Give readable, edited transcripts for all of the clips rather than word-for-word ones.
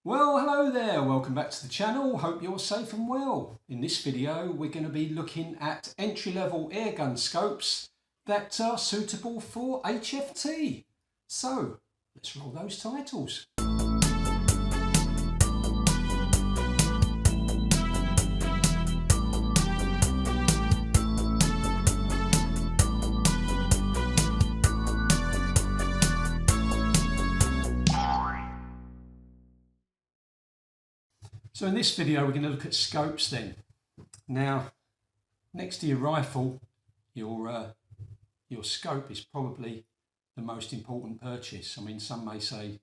Well, hello there, welcome back to the channel. Hope you're safe and well. In this video we're going to be looking at entry-level airgun scopes that are suitable for HFT. So let's roll those titles. So in this video we're going to look at scopes then. Now, next to your rifle, your scope is probably the most important purchase. I mean, some may say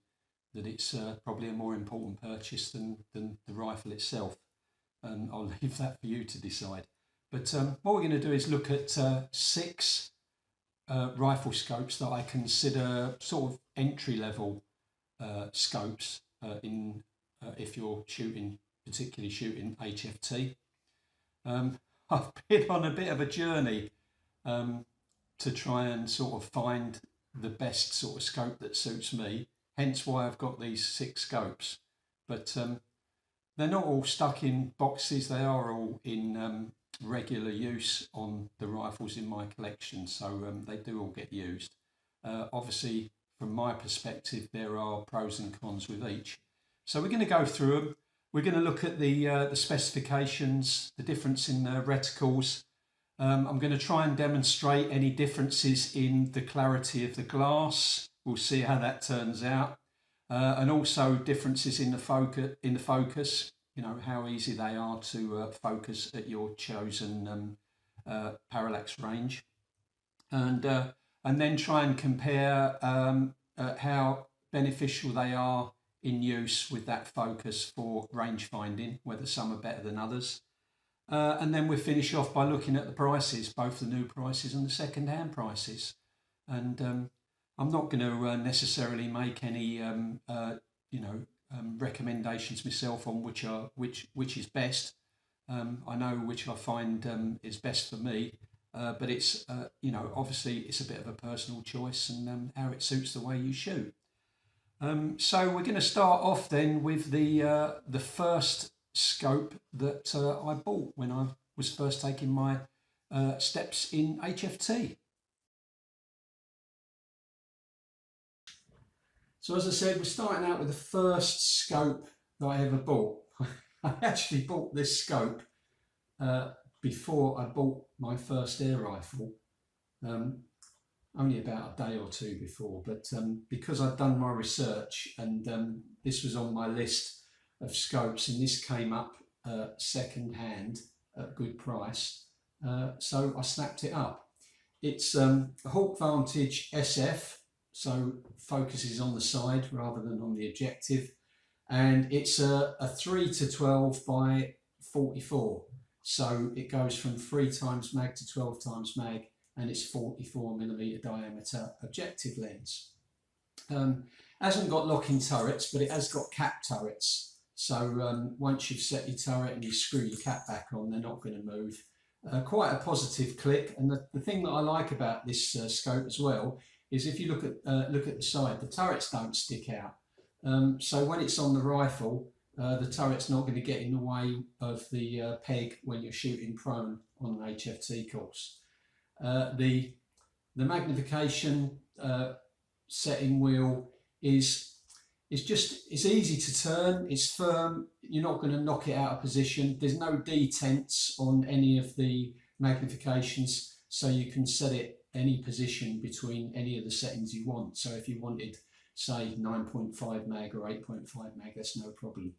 that it's probably a more important purchase than the rifle itself, and I'll leave that for you to decide. But what we're going to do is look at six rifle scopes that I consider sort of entry-level scopes if you're particularly shooting HFT. I've been on a bit of a journey to try and sort of find the best sort of scope that suits me, hence why I've got these six scopes. But they're not all stuck in boxes, they are all in regular use on the rifles in my collection, so they do all get used. Obviously, from my perspective, there are pros and cons with each. So we're going to go through them. We're going to look at the specifications, the difference in reticles. I'm going to try and demonstrate any differences in the clarity of the glass. We'll see how that turns out, and also differences in the focus. You know, how easy they are to focus at your chosen parallax range, and then try and compare how beneficial they are in use with that focus for range finding, whether some are better than others. And then we'll finish off by looking at the prices, both the new prices and the second-hand prices. And I'm not going to necessarily make any recommendations myself on which is best. I know which I find is best for me, but it's obviously it's a bit of a personal choice and how it suits the way you shoot. So we're going to start off then with the first scope that I bought when I was first taking my steps in HFT. So as I said, we're starting out with the first scope that I ever bought. I actually bought this scope before I bought my first air rifle. Only about a day or two before, but because I'd done my research and this was on my list of scopes, and this came up second hand at a good price, so I snapped it up. It's a Hawke Vantage SF, so focus is on the side rather than on the objective, and it's a 3:12 by 44, so it goes from 3 times mag to 12 times mag, and it's 44mm diameter objective lens. Hasn't got locking turrets, but it has got cap turrets. So once you've set your turret and you screw your cap back on, they're not going to move. Quite a positive click. And the thing that I like about this scope as well is if you look at the side, the turrets don't stick out. So when it's on the rifle, the turret's not going to get in the way of the peg when you're shooting prone on an HFT course. The magnification setting wheel is easy to turn, it's firm, you're not going to knock it out of position. There's no detents on any of the magnifications, so you can set it any position between any of the settings you want. So if you wanted, say, 9.5 mag or 8.5 mag, that's no problem.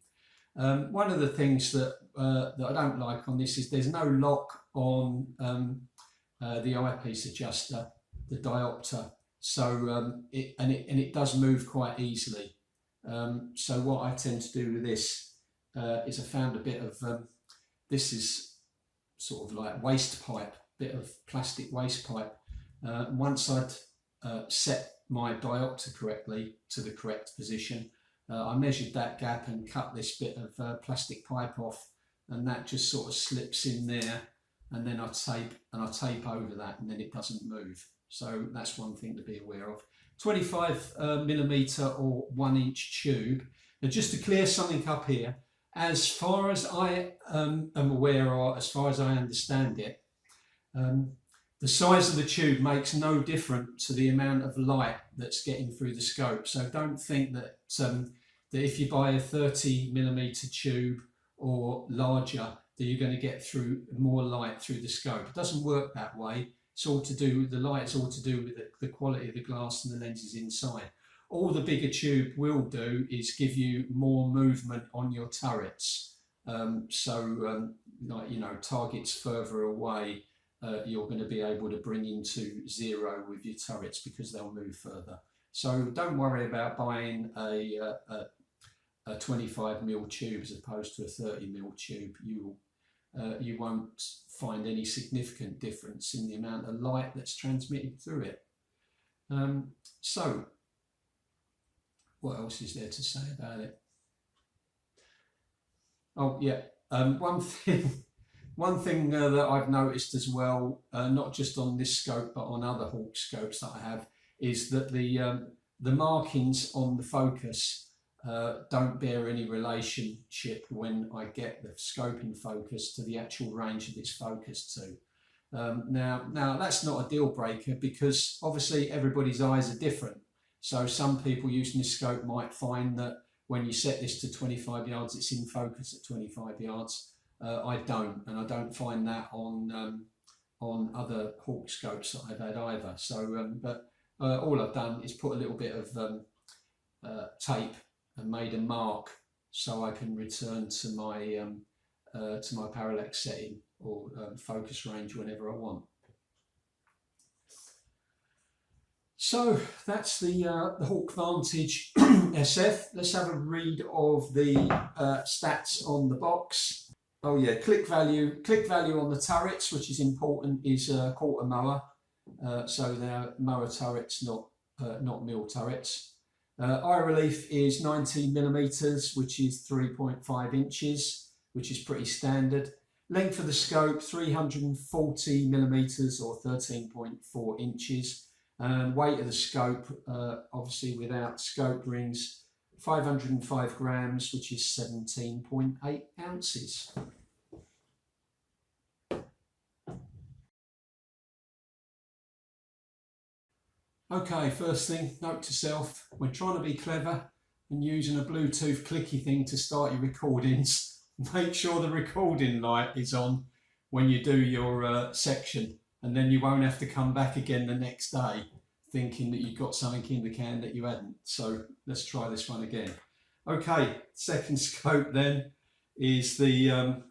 One of the things that I don't like on this is there's no lock on the eyepiece adjuster, the diopter, so it does move quite easily. So what I tend to do with this is I found a bit of this is sort of like waste pipe, bit of plastic waste pipe. Once I'd set my diopter correctly to the correct position, I measured that gap and cut this bit of plastic pipe off, and that just sort of slips in there. And then I tape over that, and then it doesn't move. So that's one thing to be aware of. 25mm or 1 inch tube. Now, just to clear something up here, as far as I am aware, or as far as I understand it, the size of the tube makes no difference to the amount of light that's getting through the scope. So don't think that that if you buy a 30mm tube or larger, that you're going to get through more light through the scope. It doesn't work that way. It's all to do with the light. It's all to do with the quality of the glass and the lenses inside. All the bigger tube will do is give you more movement on your turrets. Like, you know, targets further away, you're going to be able to bring into zero with your turrets because they'll move further. So don't worry about buying a 25mm tube as opposed to a 30mm tube. You won't find any significant difference in the amount of light that's transmitted through it. So what else is there to say about it? Oh yeah, one thing that I've noticed as well, not just on this scope but on other Hawke scopes that I have, is that the markings on the focus don't bear any relationship when I get the scope in focus to the actual range that it's focused to. Now that's not a deal breaker, because obviously everybody's eyes are different. So some people using this scope might find that when you set this to 25 yards, it's in focus at 25 yards. I don't, and I don't find that on other Hawke scopes that I've had either. So, all I've done is put a little bit of tape and made a mark so I can return to my parallax setting or focus range whenever I want. So that's the Hawke Vantage SF. Let's have a read of the stats on the box. Oh yeah, click value on the turrets, which is important, is quarter mower. So they're mower turrets, not mil turrets. Eye relief is 19mm, which is 3.5 inches, which is pretty standard. Length of the scope 340mm or 13.4 inches. And weight of the scope, obviously without scope rings, 505 grams, which is 17.8 ounces. Okay, first thing, note to self, when trying to be clever and using a Bluetooth clicky thing to start your recordings, make sure the recording light is on when you do your section, and then you won't have to come back again the next day thinking that you've got something in the can that you hadn't. So let's try this one again. Okay, second scope then is the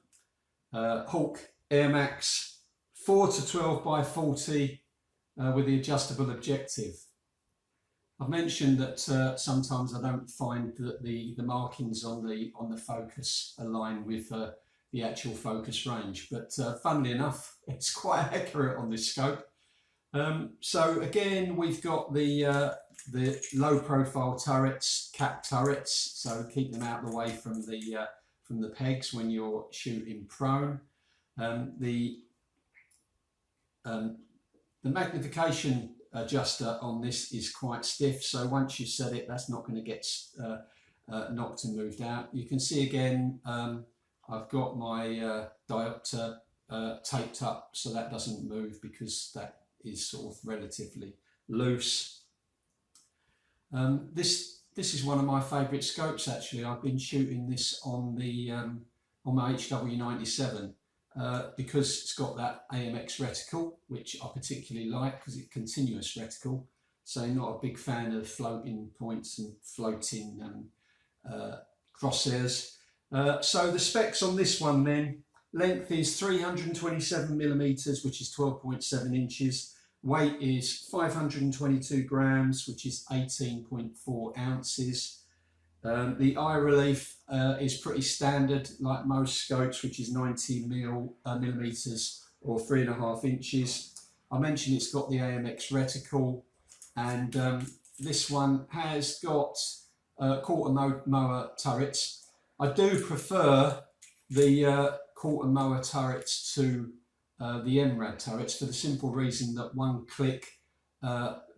Hawke Airmax 4 to 12 by 40 with the adjustable objective. I've mentioned that sometimes I don't find that the markings on the focus align with the actual focus range, but funnily enough, it's quite accurate on this scope. So again, we've got the low profile turrets, cap turrets, so keep them out of the way from the pegs when you're shooting prone. The magnification adjuster on this is quite stiff, so once you set it, that's not going to get knocked and moved out. You can see again, I've got my diopter taped up so that doesn't move, because that is sort of relatively loose. This is one of my favourite scopes actually. I've been shooting this on the on my HW97 because it's got that AMX reticle, which I particularly like because it's continuous reticle. So not a big fan of floating points and floating crosshairs. So the specs on this one then. Length is 327mm, which is 12.7 inches. Weight is 522 grams, which is 18.4 ounces. The eye relief is pretty standard, like most scopes, which is 90mm or 3.5 inches. I mentioned it's got the AMX reticle, and this one has got quarter mower turrets. I do prefer the quarter mower turrets to the MRAD turrets, for the simple reason that one click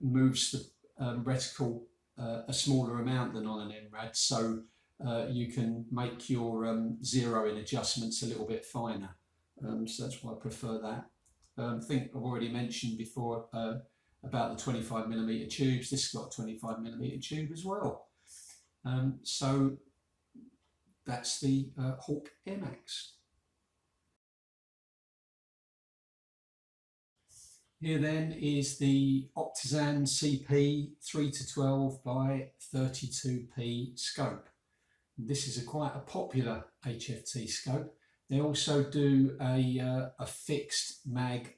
moves the reticle a smaller amount than on an MRAD. So you can make your zeroing adjustments a little bit finer. So that's why I prefer that. I think I've already mentioned before about the 25mm tubes. This has got a 25mm tube as well. So that's the Hawke Airmax. Here then is the Optisan CP 3-12 by 32p scope. This is quite a popular HFT scope. They also do a fixed mag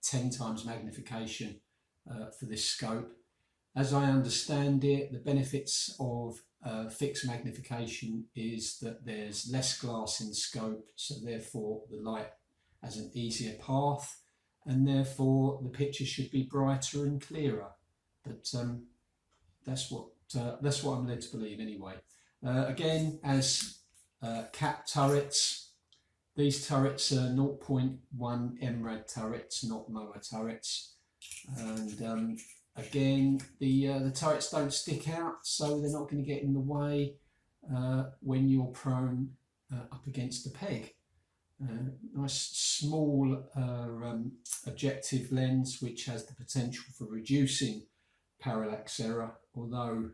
10 times magnification for this scope. As I understand it, the benefits of fixed magnification is that there's less glass in the scope, so therefore the light has an easier path, and therefore the picture should be brighter and clearer. But that's what I'm led to believe anyway. Again, as cap turrets, these turrets are 0.1 MRAD turrets, not MOA turrets. And again, the turrets don't stick out, so they're not going to get in the way when you're prone up against the peg. Nice small objective lens, which has the potential for reducing parallax error, although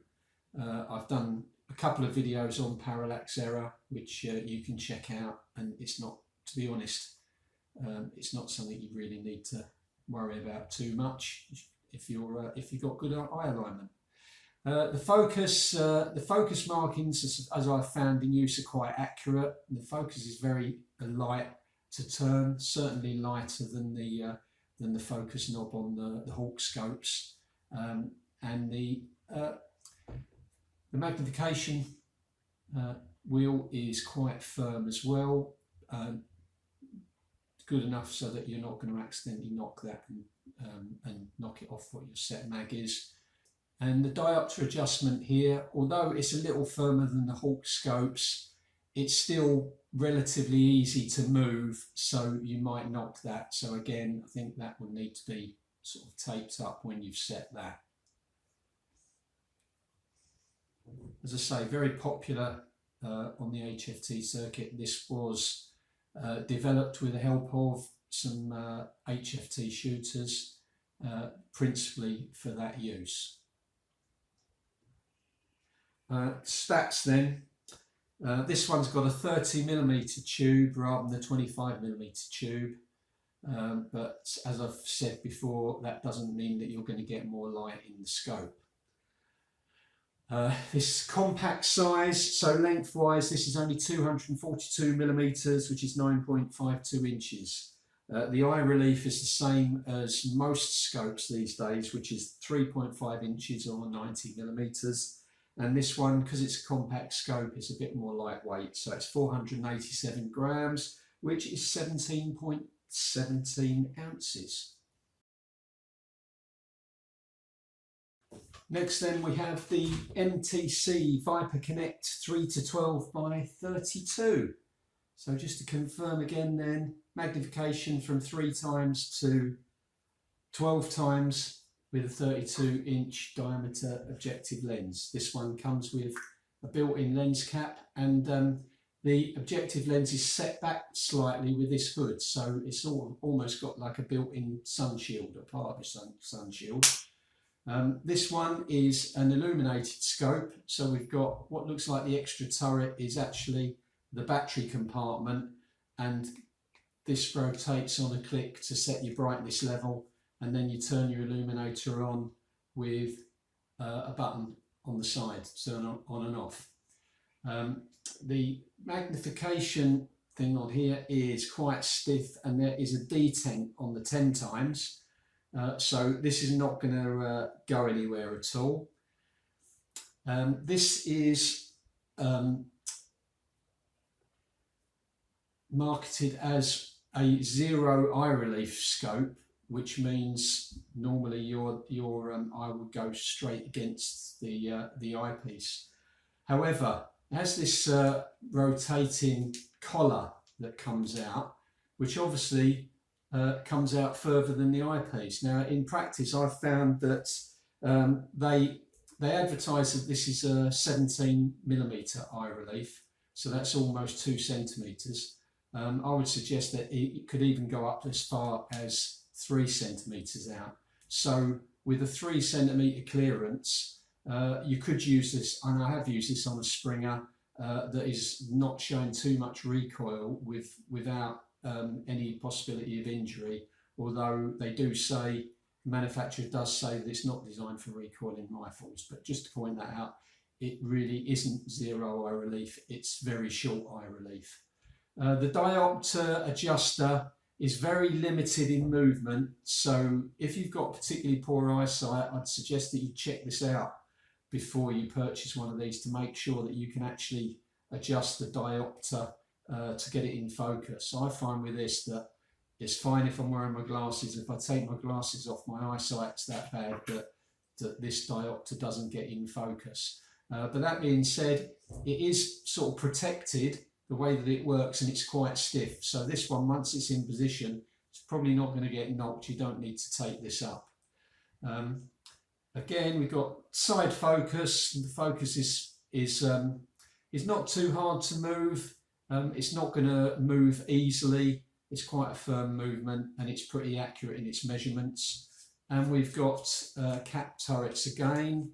I've done a couple of videos on parallax error, which you can check out, and it's not, to be honest, it's not something you really need to worry about too much if you've got good eye alignment. The focus markings, as I've found in use, are quite accurate. The focus is very light to turn, certainly lighter than the focus knob on the Hawke scopes, and the magnification wheel is quite firm as well, good enough so that you're not going to accidentally knock that and knock it off what your set mag is. And the diopter adjustment here, although it's a little firmer than the Hawke scopes, it's still relatively easy to move, so you might knock that. So again, I think that will need to be sort of taped up when you've set that. As I say, very popular on the HFT circuit. This was developed with the help of some HFT shooters, principally for that use. Stats then. This one's got a 30mm tube rather than the 25mm tube, but as I've said before, that doesn't mean that you're going to get more light in the scope. This compact size, so lengthwise this is only 242mm, which is 9.52 inches. The eye relief is the same as most scopes these days, which is 3.5 inches or 90mm. And this one, because it's a compact scope, is a bit more lightweight, so it's 487 grams, which is 17.17 ounces. Next then we have the MTC Viper Connect 3-12 by 32. So just to confirm again then, magnification from 3 times to 12 times with a 32-inch diameter objective lens. This one comes with a built-in lens cap, and the objective lens is set back slightly with this hood, so it's almost got like a built-in sun shield, a part of the sun shield. This one is an illuminated scope, so we've got what looks like the extra turret is actually the battery compartment, and this rotates on a click to set your brightness level, and then you turn your illuminator on with a button on the side to turn on and off. The magnification thing on here is quite stiff, and there is a detent on the 10 times. So this is not going to go anywhere at all. This is marketed as a zero eye relief scope, which means normally your eye would go straight against the eyepiece. However, it has this rotating collar that comes out, which obviously comes out further than the eyepiece. Now, in practice, I've found that they they advertise that this is a 17mm eye relief, so that's almost 2 centimetres. I would suggest that it could even go up as far as 3 centimetres out. So with a 3 centimetre clearance, you could use this, and I have used this on a Springer that is not showing too much recoil without any possibility of injury, although they do say, the manufacturer does say that it's not designed for recoiling rifles. But just to point that out, it really isn't zero eye relief, it's very short eye relief. The diopter adjuster is very limited in movement, so if you've got particularly poor eyesight, I'd suggest that you check this out before you purchase one of these to make sure that you can actually adjust the diopter to get it in focus. I find with this that it's fine if I'm wearing my glasses. If I take my glasses off, my eyesight's that bad that this diopter doesn't get in focus. But that being said, it is sort of protected the way that it works, and it's quite stiff. So this one, once it's in position, it's probably not going to get knocked. You don't need to take this up. Again, we've got side focus. The focus is not too hard to move. It's not going to move easily. It's quite a firm movement, and it's pretty accurate in its measurements. And we've got cap turrets again.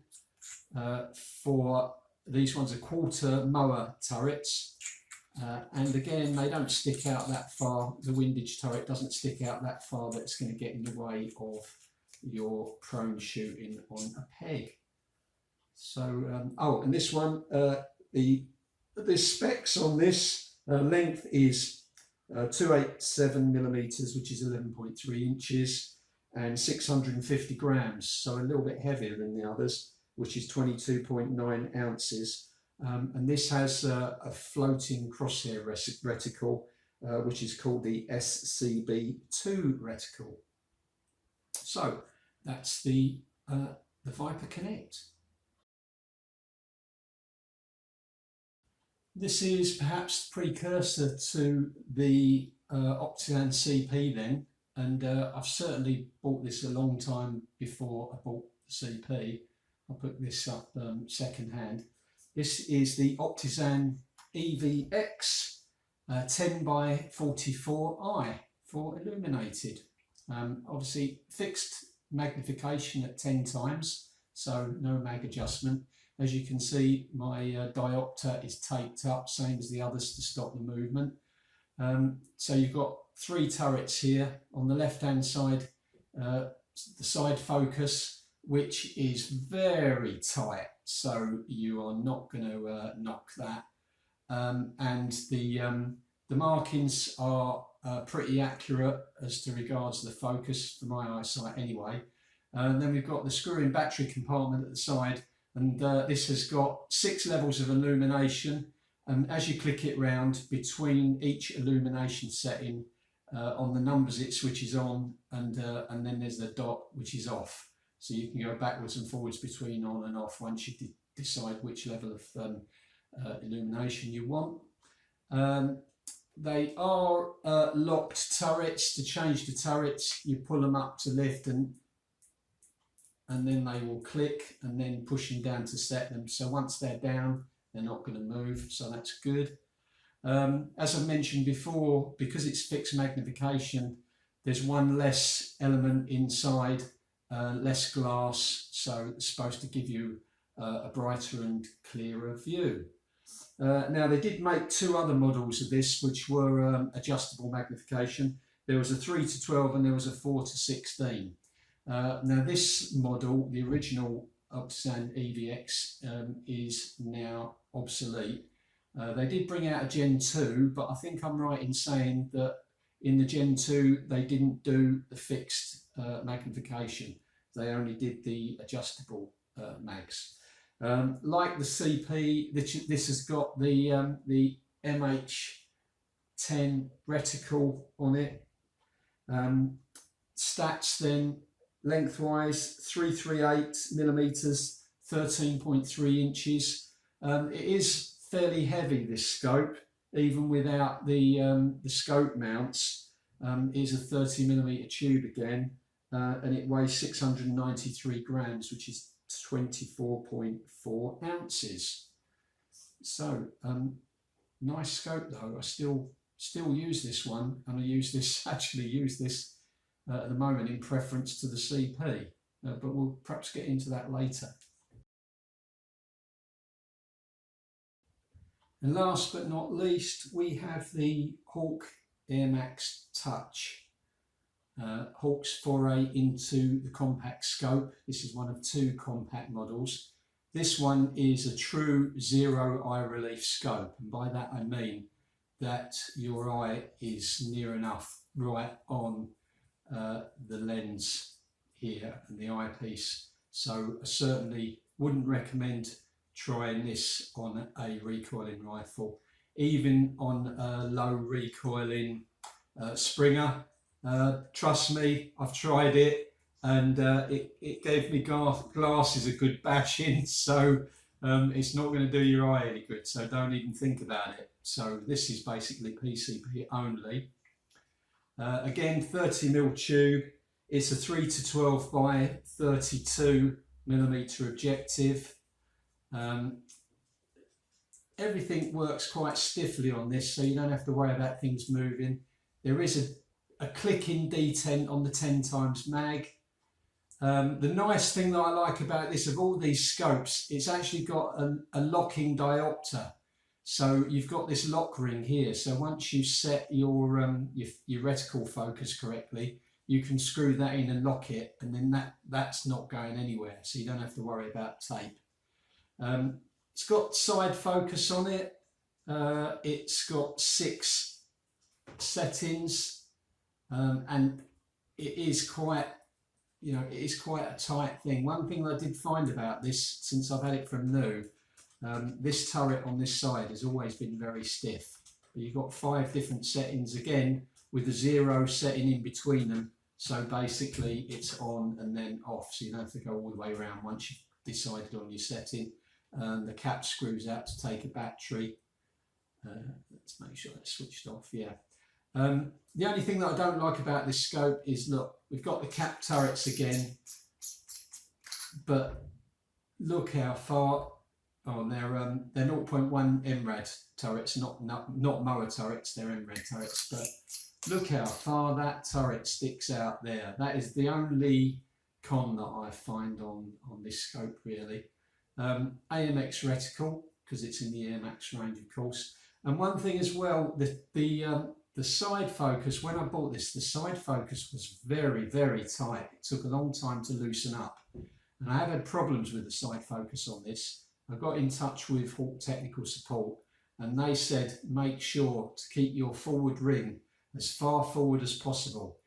For these ones are quarter mower turrets. And again, they don't stick out that far. The windage turret doesn't stick out that far that it's going to get in the way of your prone shooting on a peg. So, oh, and this one, the specs on this length is 287mm, which is 11.3 inches, and 650 grams, so a little bit heavier than the others, which is 22.9 ounces. And this has a floating crosshair reticle, which is called the SCB2 reticle. So that's the Viper Connect. This is perhaps the precursor to the Optisan CP then, and I've certainly bought this a long time before I bought the CP. I'll put this up second hand. This is the Optisan EVX 10x44i for illuminated. Obviously fixed magnification at 10 times, so no mag adjustment. As you can see, my diopter is taped up, same as the others, to stop the movement. So you've got 3 turrets here. On the left hand side, the side focus, which is very tight, so you are not going to knock that. And the markings are pretty accurate as to regards the focus for my eyesight anyway. And then we've got the screw-in battery compartment at the side, and this has got 6 levels of illumination, and as you click it round, between each illumination setting, on the numbers it switches on, and then there's the dot which is off. So you can go backwards and forwards between on and off once you decide which level of illumination you want. They are locked turrets. To change the turrets, you pull them up to lift, and then they will click, and then push them down to set them. So once they're down, they're not going to move, so that's good. As I mentioned before, because it's fixed magnification, there's one less element inside, less glass, so it's supposed to give you a brighter and clearer view. Now, they did make 2 other models of this, which were adjustable magnification. There was a 3:12 and there was a 4:16. Now, this model, the original Optisan EVX, is now obsolete. They did bring out a Gen 2, but I think I'm right in saying that in the Gen 2 they didn't do the fixed magnification. They only did the adjustable mags. Like the CP, this has got the MH10 reticle on it. Stats then, lengthwise 338mm, 13.3 inches. It is fairly heavy, this scope, even without the scope mounts. It is a 30mm tube again, and it weighs 693 grams, which is 24.4 ounces. So nice scope though. I still use this one, and I actually use this at the moment in preference to the CP, but we'll perhaps get into that later. And last but not least, we have the Hawke Airmax Touch. Hawke's foray into the compact scope. This is one of two compact models. This one is a true zero eye relief scope, and by that I mean that your eye is near enough right on the lens here and the eyepiece. So I certainly wouldn't recommend trying this on a recoiling rifle, even on a low recoiling Springer. Trust me, I've tried it, and it gave me glasses a good bashing, so it's not going to do your eye any good, so don't even think about it. So this is basically PCP only. Again, 30mm tube. It's a 3 to 12 by 32mm objective. Everything works quite stiffly on this, so you don't have to worry about things moving. There is a clicking detent on the 10x mag. The nice thing that I like about this, of all these scopes, it's actually got a locking diopter. So you've got this lock ring here. So once you set your reticle focus correctly, you can screw that in and lock it, and then that's not going anywhere. So you don't have to worry about tape. It's got side focus on it. It's got 6 settings, and it is quite, it is quite a tight thing. One thing that I did find about this, since I've had it from new, this turret on this side has always been very stiff. But you've got 5 different settings, again with a 0 setting in between them. So basically it's on and then off, so you don't have to go all the way around once you've decided on your setting. The cap screws out to take a battery. Let's make sure that's switched off. Yeah. The only thing that I don't like about this scope is, look, we've got the cap turrets again, but look how far. Oh, they're 0.1 MRAD turrets, not MOA turrets. They're MRAD turrets, but look how far that turret sticks out there. That is the only con that I find on this scope, really. AMX reticle, because it's in the Airmax range, of course. And one thing as well, the side focus, when I bought this, the side focus was very, very tight. It took a long time to loosen up. And I have had problems with the side focus on this. I got in touch with Hawke Technical Support, and they said make sure to keep your forward ring as far forward as possible.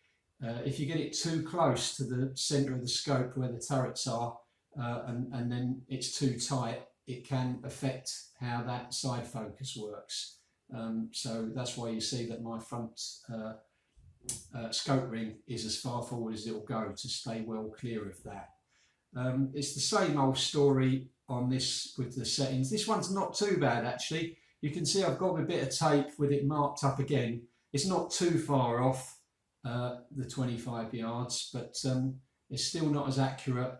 If you get it too close to the centre of the scope where the turrets are, and then it's too tight, it can affect how that side focus works. So that's why you see that my front scope ring is as far forward as it will go to stay well clear of that. It's the same old story on this with the settings. This one's not too bad actually. You can see I've got a bit of tape with it marked up again. It's not too far off the 25 yards, but it's still not as accurate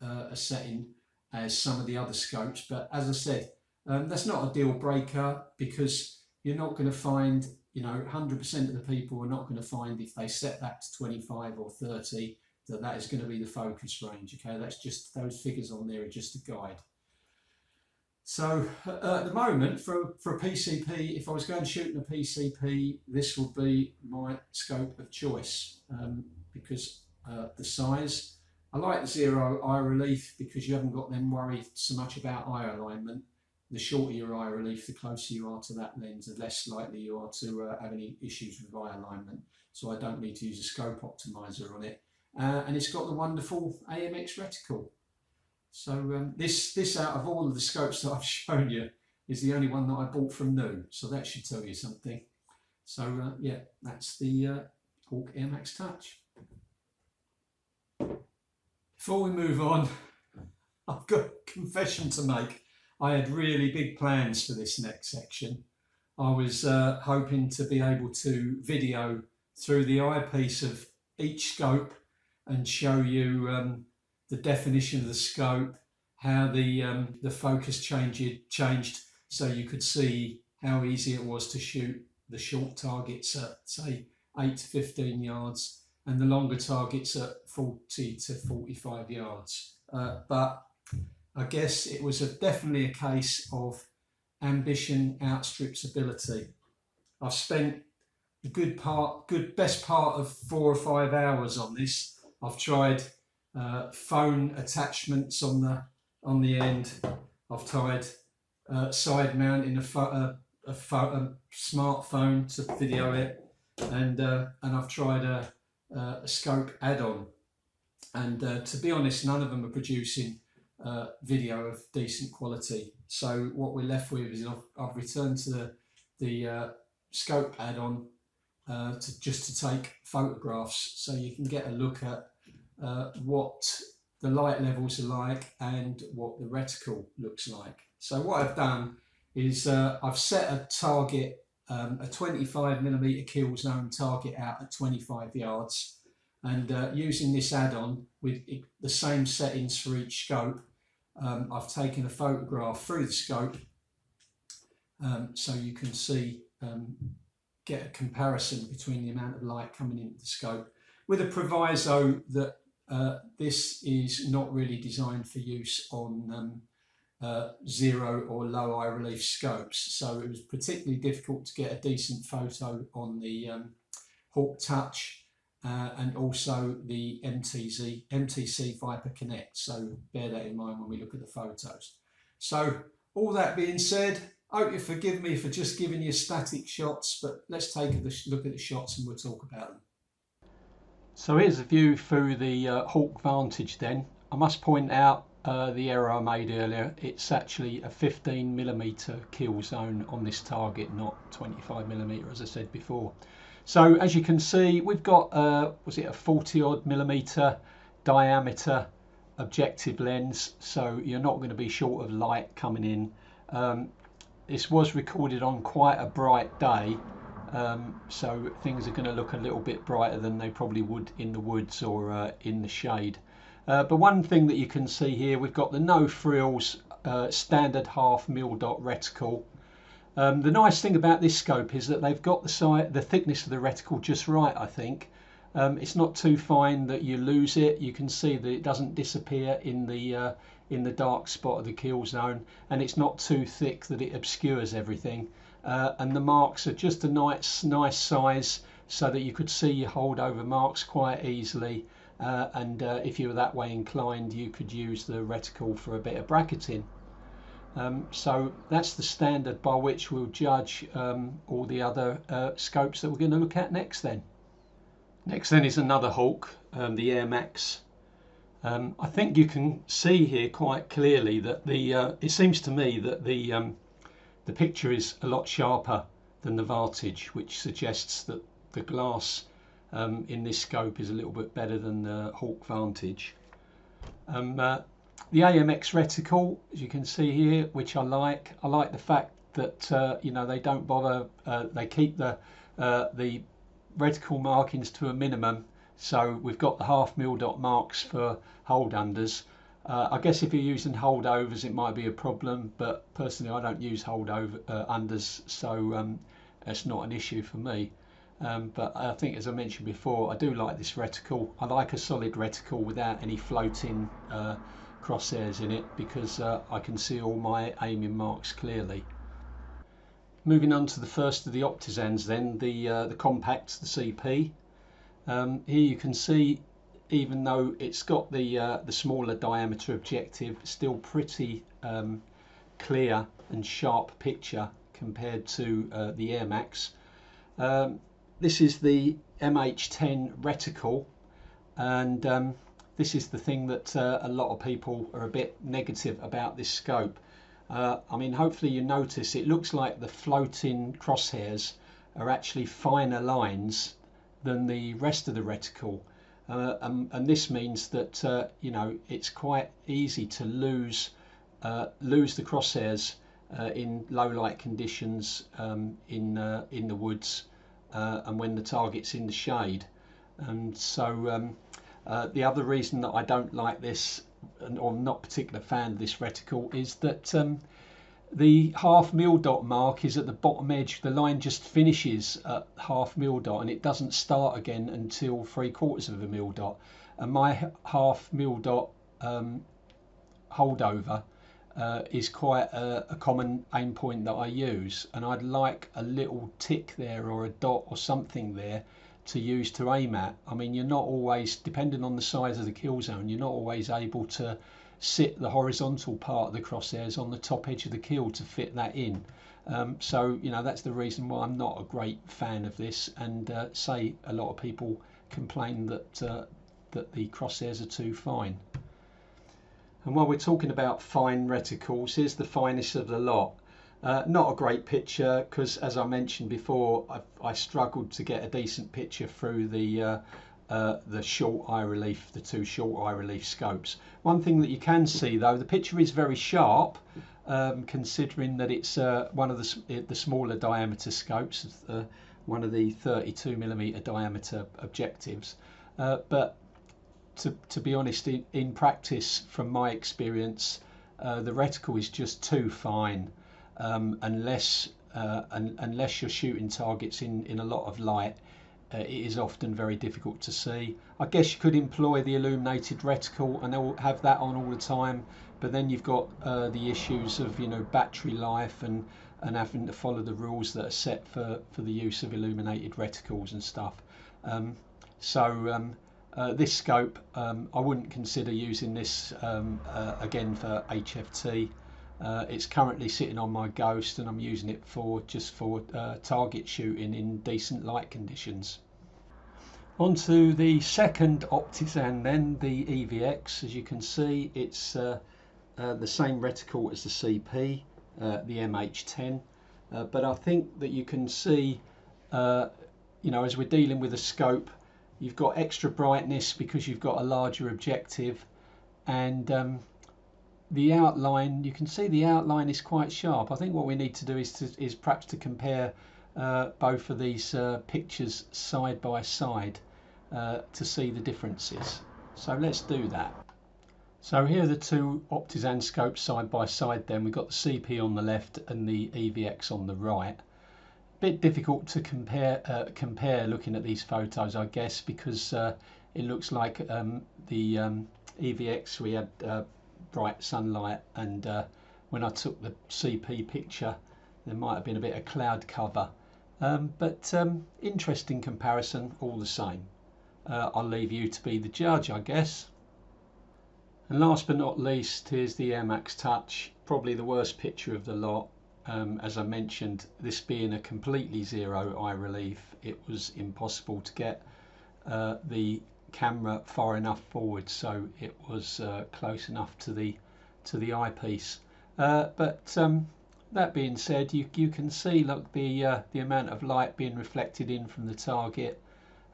a setting as some of the other scopes. But as I said, that's not a deal breaker, because you're not going to find, 100% of the people are not going to find, if they set that to 25 or 30, that is going to be the focus range. Okay, that's just, those figures on there are just a guide. So at the moment, for a PCP, if I was going shooting a PCP, this would be my scope of choice, because the size. I like the zero eye relief because you haven't got them worried so much about eye alignment. The shorter your eye relief, the closer you are to that lens, the less likely you are to have any issues with eye alignment. So I don't need to use a scope optimizer on it. And it's got the wonderful AMX reticle. So this out of all of the scopes that I've shown you is the only one that I bought from new. So that should tell you something. So yeah, that's the Hawke Airmax Touch. Before we move on, I've got a confession to make. I had really big plans for this next section. I was hoping to be able to video through the eyepiece of each scope and show you the definition of the scope, how the focus changed, so you could see how easy it was to shoot the short targets at say 8 to 15 yards and the longer targets at 40 to 45 yards. But I guess it was definitely a case of ambition outstrips ability. I've spent the best part of 4 or 5 hours on this. I've tried phone attachments on the end. I've tried side mounting a smartphone to video it, and I've tried a scope add-on. And to be honest, none of them are producing video of decent quality. So what we're left with is I've returned to the scope add-on to take photographs, so you can get a look at what the light levels are like and what the reticle looks like. So what I've done is I've set a target, a 25mm kill zone target out at 25 yards. And using this add-on with the same settings for each scope, I've taken a photograph through the scope so you can see, get a comparison between the amount of light coming into the scope, with a proviso that this is not really designed for use on zero or low eye relief scopes. So it was particularly difficult to get a decent photo on the Hawke Touch and also the MTC Viper Connect. So bear that in mind when we look at the photos. So all that being said, I hope you forgive me for just giving you static shots, but let's take a look at the shots and we'll talk about them. So here's a view through the Hawke Vantage then. I must point out the error I made earlier. It's actually a 15mm kill zone on this target, not 25mm as I said before. So as you can see, we've got was it a 40-odd-millimeter diameter objective lens, so you're not going to be short of light coming in. This was recorded on quite a bright day, so things are going to look a little bit brighter than they probably would in the woods or in the shade. But one thing that you can see here, we've got the no frills standard 1/2 mil dot reticle. The nice thing about this scope is that they've got the thickness of the reticle just right, I think. It's not too fine that you lose it. You can see that it doesn't disappear in the dark spot of the kill zone, and it's not too thick that it obscures everything. And the marks are just a nice size so that you could see your holdover marks quite easily. And if you were that way inclined, you could use the reticle for a bit of bracketing. So that's the standard by which we'll judge all the other scopes that we're going to look at next then. Next then is another Hawke, the Airmax. I think you can see here quite clearly that it seems to me that the picture is a lot sharper than the Vantage, which suggests that the glass in this scope is a little bit better than the Hawke Vantage. The AMX reticle, as you can see here, which I like the fact that you know, they don't bother, they keep the reticle markings to a minimum. So we've got the 1/2 mil dot marks for hold unders. I guess if you're using holdovers it might be a problem, but personally I don't use holdover unders, so that's not an issue for me. But I think, as I mentioned before, I do like this reticle. I like a solid reticle without any floating crosshairs in it, because I can see all my aiming marks clearly. Moving on to the first of the Optisans then, the compact, the CP. Here you can see, even though it's got the smaller diameter objective, still pretty clear and sharp picture compared to the Airmax. This is the MH10 reticle, and this is the thing that a lot of people are a bit negative about this scope. I mean, hopefully you notice it looks like the floating crosshairs are actually finer lines than the rest of the reticle, and this means that you know, it's quite easy to lose the crosshairs in low light conditions in the woods and when the target's in the shade. And so the other reason that I don't like this or not particular fan of this reticle, is that the half mil dot mark is at the bottom edge. The line just finishes at half mil dot and it doesn't start again until 3/4 of a mil dot. And my half mil dot holdover is quite a common aim point that I use, and I'd like a little tick there or a dot or something there to use to aim at. I mean, you're not always, depending on the size of the kill zone, you're not always able to sit the horizontal part of the crosshairs on the top edge of the kill to fit that in. So, you know, that's the reason why I'm not a great fan of this, and say a lot of people complain that that the crosshairs are too fine. And while we're talking about fine reticles, here's the finest of the lot. Not a great picture because, as I mentioned before, I struggled to get a decent picture through the short eye relief, the two short eye relief scopes. One thing that you can see though, the picture is very sharp, considering that it's one of the smaller diameter scopes, one of the 32mm diameter objectives. But to be honest, in practice, from my experience, the reticle is just too fine, unless you're shooting targets in a lot of light. It is often very difficult to see. I guess you could employ the illuminated reticle and they'll have that on all the time, but then you've got the issues of, you know, battery life and having to follow the rules that are set for the use of illuminated reticles and stuff. This scope, I wouldn't consider using this again for HFT. It's currently sitting on my Ghost and I'm using it just for target shooting in decent light conditions. On to the second Optisan then, the EVX. As you can see, it's the same reticle as the CP, the MH10, but I think that you can see, you know, as we're dealing with a scope, you've got extra brightness because you've got a larger objective, and the outline, you can see the outline is quite sharp. I think what we need to do is perhaps to compare both of these pictures side by side to see the differences. So let's do that. So here are the two Optisan scopes side by side then. We've got the CP on the left and the EVX on the right. Bit difficult to compare looking at these photos, I guess, because it looks like the EVX, we had bright sunlight, and when I took the CP picture there might have been a bit of cloud cover, but interesting comparison all the same. I'll leave you to be the judge, I guess. And last but not least, here's the Airmax Touch, probably the worst picture of the lot. As I mentioned, this being a completely zero eye relief, it was impossible to get the camera far enough forward so it was close enough to the eyepiece. But that being said, you can see, look, the amount of light being reflected in from the target,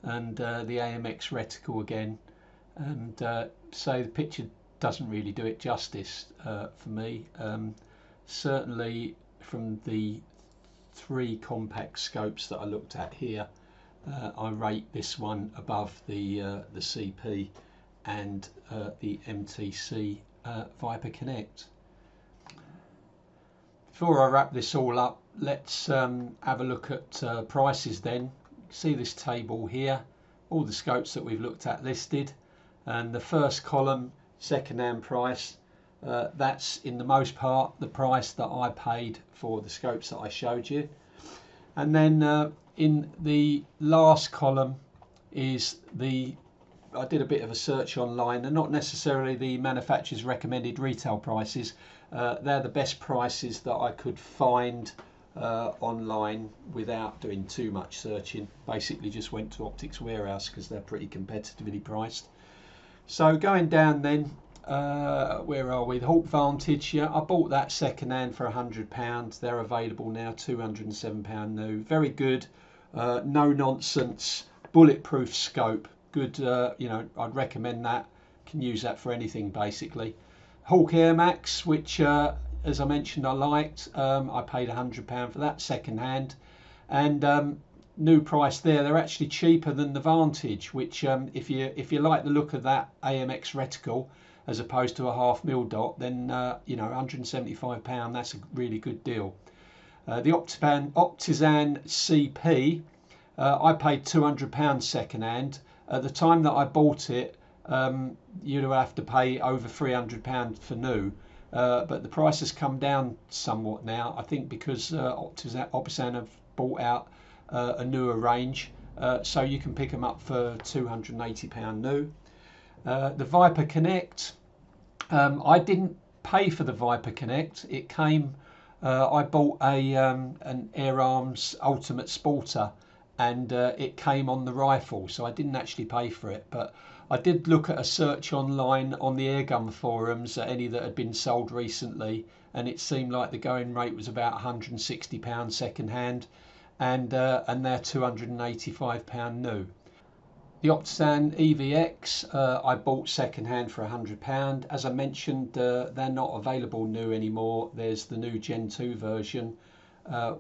and the AMX reticle again, and so the picture doesn't really do it justice for me. Certainly from the three compact scopes that I looked at here, I rate this one above the CP and the MTC Viper Connect. Before I wrap this all up, let's have a look at prices then. See this table here, all the scopes that we've looked at listed, and the first column, second-hand price. That's in the most part the price that I paid for the scopes that I showed you. And then in the last column is I did a bit of a search online, and not necessarily the manufacturer's recommended retail prices. They're the best prices that I could find online without doing too much searching. Basically just went to Optics Warehouse because they're pretty competitively priced. So going down then, where are we? The Hawke Vantage, yeah, I bought that second hand for £100. They're available now, £207 new. Very good, no nonsense, bulletproof scope. Good, you know, I'd recommend that. Can use that for anything basically. Hawke Airmax, which as I mentioned I liked. I paid £100 for that second hand, and new price there. They're actually cheaper than the Vantage, which if you like the look of that AMX reticle, as opposed to a £5mm dot, then you know, £175, that's a really good deal. The Optisan CP, I paid £200 second hand. At the time that I bought it, you'd have to pay over £300 for new. But the price has come down somewhat now, I think because Optisan have bought out a newer range, so you can pick them up for £280 new. The Viper Connect, I didn't pay for the Viper Connect. It came, I bought an Air Arms Ultimate Sporter, and it came on the rifle, so I didn't actually pay for it. But I did look at a search online on the airgun forums at any that had been sold recently, and it seemed like the going rate was about £160 second hand, and they're £285 new. The Optisan EVX I bought second hand for £100. As I mentioned, they're not available new anymore. There's the new Gen 2 version,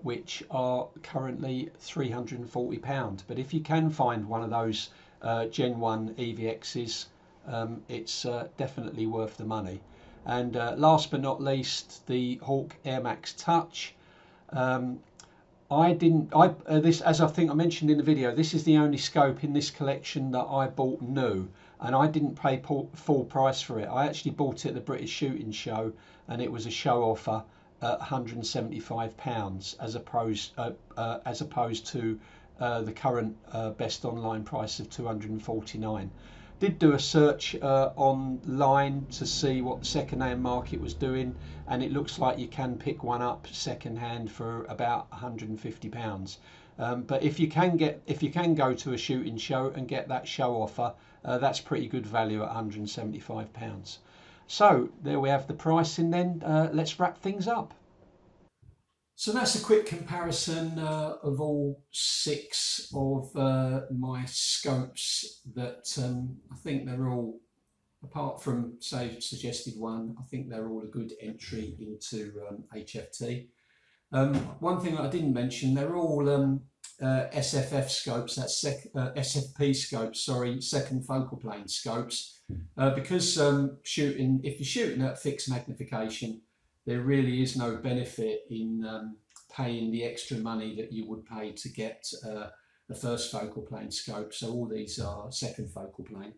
which are currently £340. But if you can find one of those Gen 1 EVXs, it's definitely worth the money. And last but not least, the Hawke Airmax Touch. This, as I think I mentioned in the video, this is the only scope in this collection that I bought new, and I didn't pay full price for it. I actually bought it at the British Shooting Show, and it was a show offer at £175 as opposed to the current best online price of £249. Did do a search online to see what the second-hand market was doing, and it looks like you can pick one up second-hand for about £150. But if you can go to a shooting show and get that show offer, that's pretty good value at £175. So there we have the pricing. Then let's wrap things up. So that's a quick comparison of all 6 of my scopes that I think they're all, apart from say suggested one, I think they're all a good entry into HFT. One thing that I didn't mention, they're all SFF scopes, that's SFP scopes, sorry, second focal plane scopes, because if you're shooting at fixed magnification, there really is no benefit in paying the extra money that you would pay to get the first focal plane scope. So all these are second focal plane.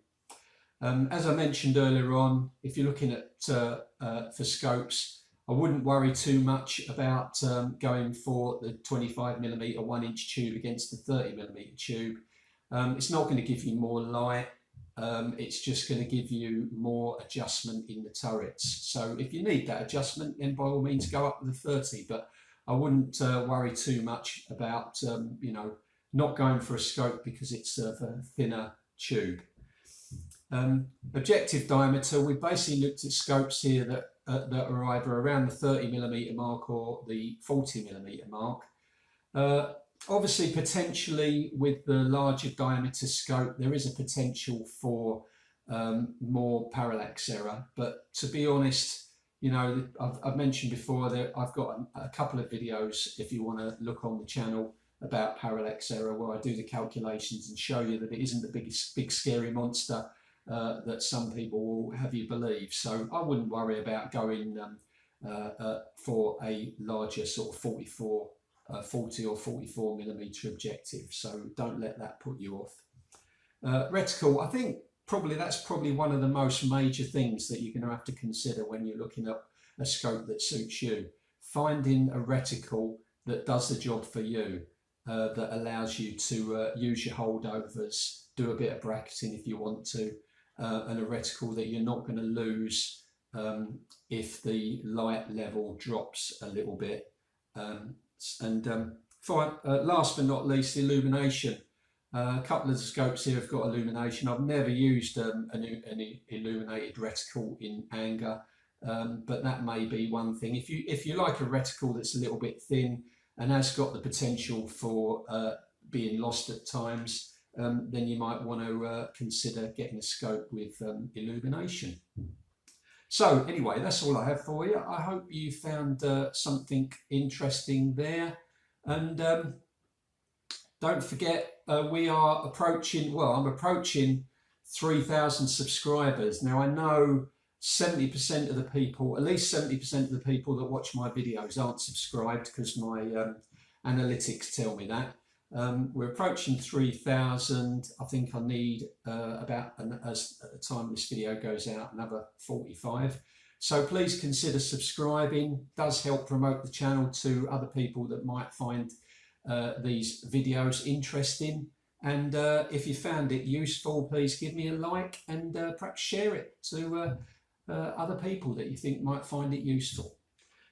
As I mentioned earlier on, if you're looking at for scopes, I wouldn't worry too much about going for the 25mm 1-inch tube against the 30mm tube. It's not going to give you more light. It's just going to give you more adjustment in the turrets. So if you need that adjustment, then by all means go up with the 30. But I wouldn't worry too much about you know, not going for a scope because it's a thinner tube. Objective diameter, we basically looked at scopes here that are either around the 30mm mark or the 40mm mark. Obviously, potentially with the larger diameter scope, there is a potential for more parallax error. But to be honest, you know, I've mentioned before that I've got a couple of videos, if you want to look on the channel, about parallax error, where I do the calculations and show you that it isn't the big scary monster that some people will have you believe. So I wouldn't worry about going for a larger sort of 40 or 44mm objective, so don't let that put you off. Reticle, I think that's probably one of the most major things that you're going to have to consider when you're looking at a scope that suits you. Finding a reticle that does the job for you, that allows you to use your holdovers, do a bit of bracketing if you want to, and a reticle that you're not going to lose if the light level drops a little bit. Last but not least, illumination. A couple of the scopes here have got illumination. I've never used an illuminated reticle in anger, but that may be one thing. If you like a reticle that's a little bit thin and has got the potential for being lost at times, then you might want to consider getting a scope with illumination. So anyway, that's all I have for you. I hope you found something interesting there. And don't forget, we are approaching, well, I'm approaching 3,000 subscribers. Now, I know 70% of the people, at least 70% of the people that watch my videos aren't subscribed, because my analytics tell me that. We're approaching 3,000. I think I need about, as at the time this video goes out, another 45. So please consider subscribing. It does help promote the channel to other people that might find these videos interesting. And if you found it useful, please give me a like, and perhaps share it to other people that you think might find it useful.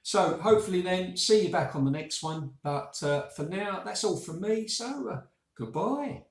So hopefully then see you back on the next one. But for now, that's all from me. So goodbye.